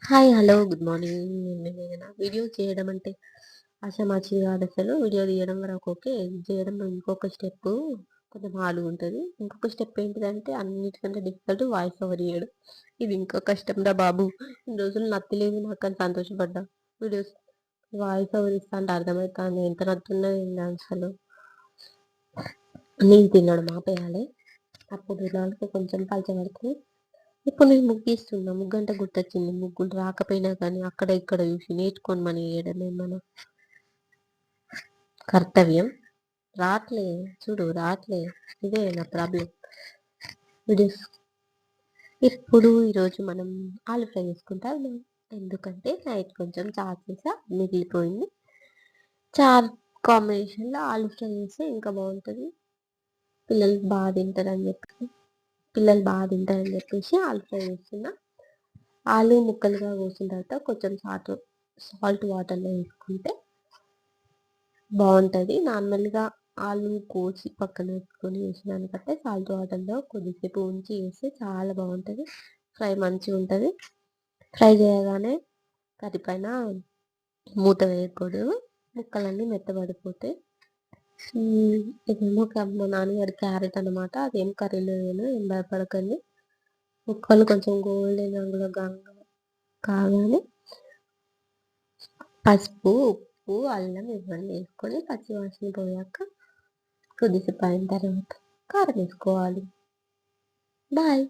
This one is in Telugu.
హాయ్. హలో. Good morning. నేనేదైనా వీడియో చేయడం అంటే ఆషామాషీ కాదసలు. వీడియో తీయడం వరకు ఓకే. ఇది చేయడంలో ఇంకొక స్టెప్పు కొంచెం హార్డ్‌గుంటది. ఇంకొక స్టెప్ ఏంటిదంటే అన్నిటికంటే డిఫికల్ట్ వాయిస్ ఓవర్ ఇయ్యడం. ఇది ఇంకా కష్టంరా బాబు! ఇన్ని రోజులు నత్తి లేదు నాకని సంతోషపడ్డా. వీడియోస్ వాయిస్ ఓవర్ ఇస్తాంటే అర్థమైతాంది. ఎంత నత్తున్నదో ఏందో అసలు. నేను తినడం ఆపేయాలి. అప్పుడు నాలుక కొంచెం పలచబడతది. ఇప్పుడు నేను ముగ్గేస్తున్నా. ముగ్గంటే గుర్తొచ్చింది. ముగ్గులు రాకపోయినా కానీ అక్కడ ఇక్కడ చూసి నేర్చుకొని మనం ఏయడమే మన కర్తవ్యం. రాట్లే చూడు రాట్లే. ఇదే నా ప్రాబ్లమ్. వీడియోస్ ఇప్పుడు ఈరోజు మనం ఆలు ఫ్రై చేసుకుంటాం. ఎందుకంటే నైట్ కొంచెం చారు చేసా మిగిలిపోయింది. చారు కాంబినేషన్‌లో ఆలు ఫ్రై చేస్తే ఇంకా బావుంటది. పిల్లలు బాగా తింటారని చెప్పేసి ఆలు ఫ్రై చేస్తున్నా. ఆలు ముక్కలుగా కోసిన తర్వాత కొంచెం సాల్ట్ వాటర్‌లో వేసుకుంటే బావుంటది. నార్మల్‌గా ఆలు కోసి పక్కన పెట్టుకొని వేసేదానికంటే సాల్ట్ వాటర్‌లో కొద్దిసేపు ఉంచి వేస్తే చాలా బావుంటది. ఫ్రై మంచిగుంటది. ఫ్రై చేయగానే కర్రీ పైన మూత వేయకూడదు. ముక్కలన్నీ మెత్తబడిపోతాయి. ఇదేమో మా నాన్నగారి క్యారెట్ అనమాట. అదేం కర్రీలో వేయను. ఏం భయపడకండి. ముక్కలు కొంచెం గోల్డెన్ రంగులో కాగానే పసుపు, ఉప్పు, అల్లం ఇవన్నీ వేసుకొని పచ్చి వాసన పోయాక కొద్దిసేపు అయిన తర్వాత కారం వేసుకోవాలి. బాయ్.